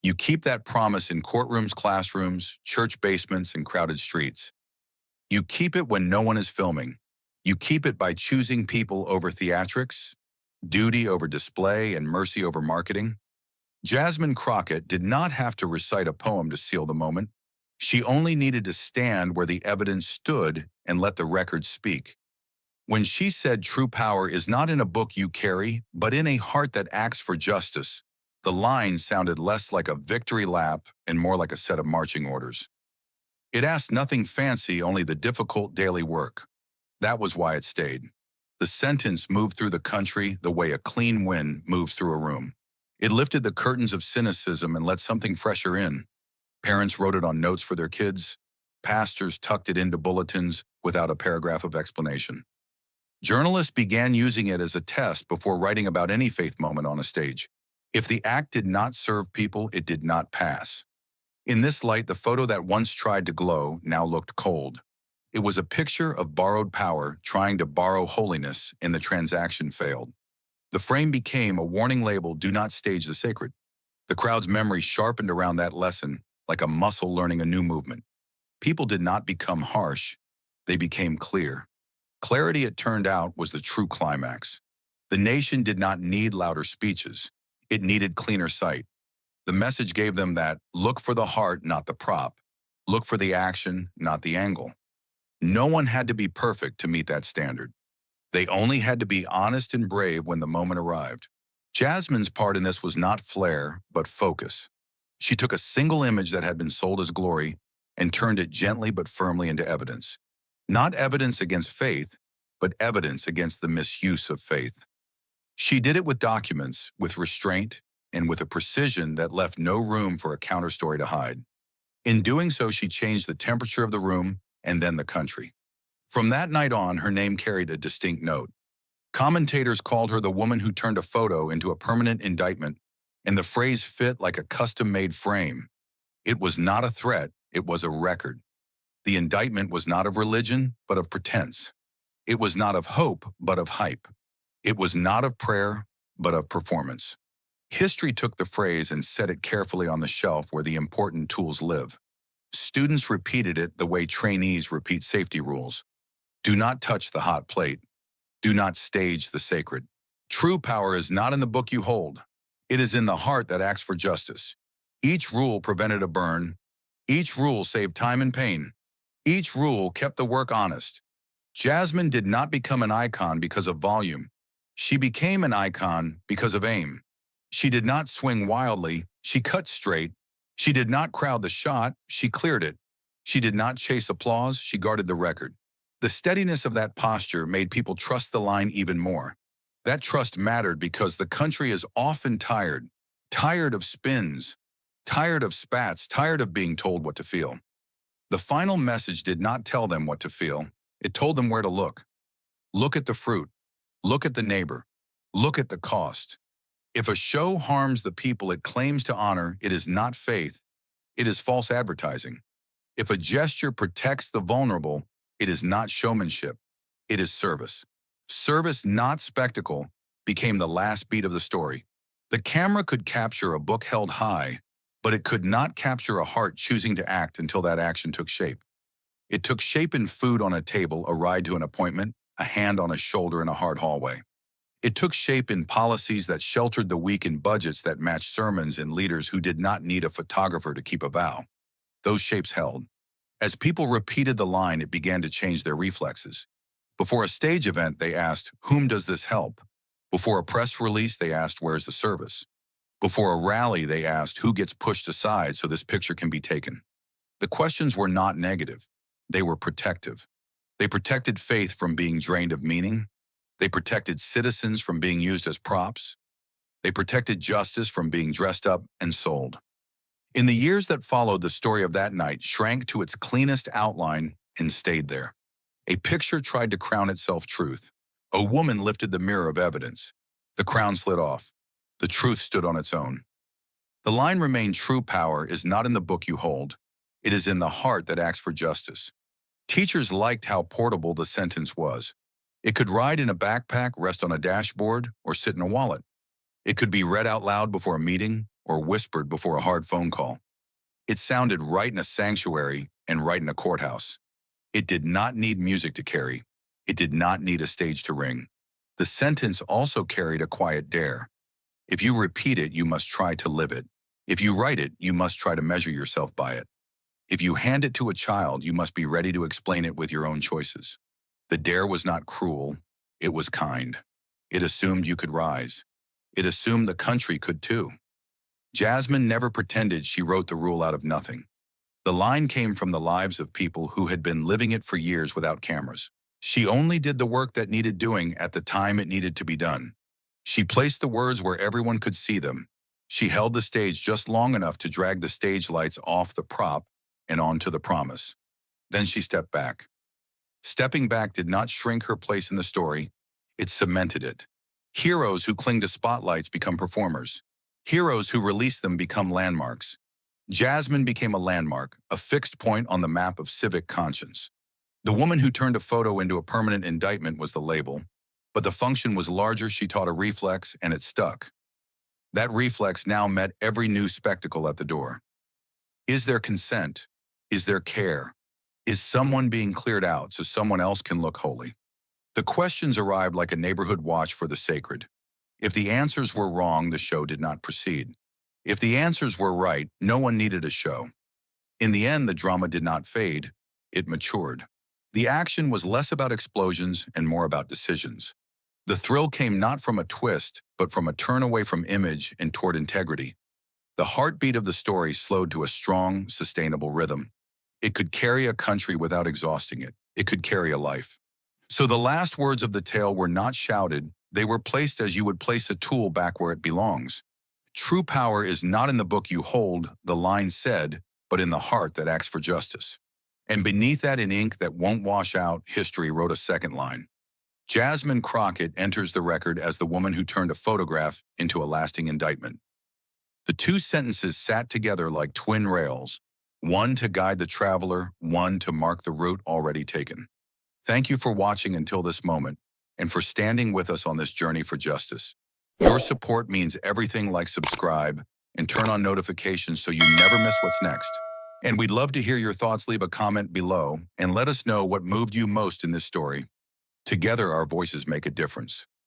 You keep that promise in courtrooms, classrooms, church basements, and crowded streets. You keep it when no one is filming. You keep it by choosing people over theatrics, duty over display, and mercy over marketing. Jasmine Crockett did not have to recite a poem to seal the moment. She only needed to stand where the evidence stood and let the record speak. When she said true power is not in a book you carry, but in a heart that acts for justice, the line sounded less like a victory lap and more like a set of marching orders. It asked nothing fancy, only the difficult daily work. That was why it stayed. The sentence moved through the country the way a clean wind moves through a room. It lifted the curtains of cynicism and let something fresher in. Parents wrote it on notes for their kids. Pastors tucked it into bulletins without a paragraph of explanation. Journalists began using it as a test before writing about any faith moment on a stage. If the act did not serve people, it did not pass. In this light, the photo that once tried to glow now looked cold. It was a picture of borrowed power trying to borrow holiness, and the transaction failed. The frame became a warning label, do not stage the sacred. The crowd's memory sharpened around that lesson like a muscle learning a new movement. People did not become harsh, they became clear. Clarity, it turned out, was the true climax. The nation did not need louder speeches. It needed cleaner sight. The message gave them that, look for the heart, not the prop. Look for the action, not the angle. No one had to be perfect to meet that standard. They only had to be honest and brave when the moment arrived. Jasmine's part in this was not flair, but focus. She took a single image that had been sold as glory and turned it gently but firmly into evidence. Not evidence against faith, but evidence against the misuse of faith. She did it with documents, with restraint, and with a precision that left no room for a counterstory to hide. In doing so, she changed the temperature of the room and then the country. From that night on, her name carried a distinct note. Commentators called her the woman who turned a photo into a permanent indictment, and the phrase fit like a custom-made frame. It was not a threat, it was a record. The indictment was not of religion, but of pretense. It was not of hope, but of hype. It was not of prayer, but of performance. History took the phrase and set it carefully on the shelf where the important tools live. Students repeated it the way trainees repeat safety rules. Do not touch the hot plate. Do not stage the sacred. True power is not in the book you hold. It is in the heart that acts for justice. Each rule prevented a burn. Each rule saved time and pain. Each rule kept the work honest. Jasmine did not become an icon because of volume. She became an icon because of aim. She did not swing wildly, she cut straight. She did not crowd the shot, she cleared it. She did not chase applause, she guarded the record. The steadiness of that posture made people trust the line even more. That trust mattered because the country is often tired, tired of spins, tired of spats, tired of being told what to feel. The final message did not tell them what to feel. It told them where to look. Look at the fruit. Look at the neighbor. Look at the cost. If a show harms the people it claims to honor, it is not faith, it is false advertising. If a gesture protects the vulnerable, it is not showmanship, it is service. Service, not spectacle, became the last beat of the story. The camera could capture a book held high, but it could not capture a heart choosing to act until that action took shape. It took shape in food on a table, a ride to an appointment, a hand on a shoulder in a hard hallway. It took shape in policies that sheltered the weak and budgets that matched sermons and leaders who did not need a photographer to keep a vow. Those shapes held. As people repeated the line, it began to change their reflexes. Before a stage event, they asked, "Whom does this help?" Before a press release, they asked, "Where's the service?" Before a rally, they asked, "Who gets pushed aside so this picture can be taken?" The questions were not negative. They were protective. They protected faith from being drained of meaning. They protected citizens from being used as props. They protected justice from being dressed up and sold. In the years that followed, the story of that night shrank to its cleanest outline and stayed there. A picture tried to crown itself truth. A woman lifted the mirror of evidence. The crown slid off. The truth stood on its own. The line remained: true power is not in the book you hold. It is in the heart that acts for justice. Teachers liked how portable the sentence was. It could ride in a backpack, rest on a dashboard, or sit in a wallet. It could be read out loud before a meeting or whispered before a hard phone call. It sounded right in a sanctuary and right in a courthouse. It did not need music to carry. It did not need a stage to ring. The sentence also carried a quiet dare. If you repeat it, you must try to live it. If you write it, you must try to measure yourself by it. If you hand it to a child, you must be ready to explain it with your own choices. The dare was not cruel, it was kind. It assumed you could rise. It assumed the country could too. Jasmine never pretended she wrote the rule out of nothing. The line came from the lives of people who had been living it for years without cameras. She only did the work that needed doing at the time it needed to be done. She placed the words where everyone could see them. She held the stage just long enough to drag the stage lights off the prop and onto the promise. Then she stepped back. Stepping back did not shrink her place in the story, it cemented it. Heroes who cling to spotlights become performers. Heroes who release them become landmarks. Jasmine became a landmark, a fixed point on the map of civic conscience. The woman who turned a photo into a permanent indictment was the label, but the function was larger. She taught a reflex, and it stuck. That reflex now met every new spectacle at the door. Is there consent? Is there care? Is someone being cleared out so someone else can look holy? The questions arrived like a neighborhood watch for the sacred. If the answers were wrong, the show did not proceed. If the answers were right, no one needed a show. In the end, the drama did not fade, it matured. The action was less about explosions and more about decisions. The thrill came not from a twist, but from a turn away from image and toward integrity. The heartbeat of the story slowed to a strong, sustainable rhythm. It could carry a country without exhausting it. It could carry a life. So the last words of the tale were not shouted. They were placed as you would place a tool back where it belongs. True power is not in the book you hold, the line said, but in the heart that acts for justice. And beneath that, in ink that won't wash out, history wrote a second line. Jasmine Crockett enters the record as the woman who turned a photograph into a lasting indictment. The two sentences sat together like twin rails, one to guide the traveler, one to mark the route already taken. Thank you for watching until this moment, and for standing with us on this journey for justice. Your support means everything. Like, subscribe, and turn on notifications so you never miss what's next. And we'd love to hear your thoughts. Leave a comment below and let us know what moved you most in this story. Together, our voices make a difference.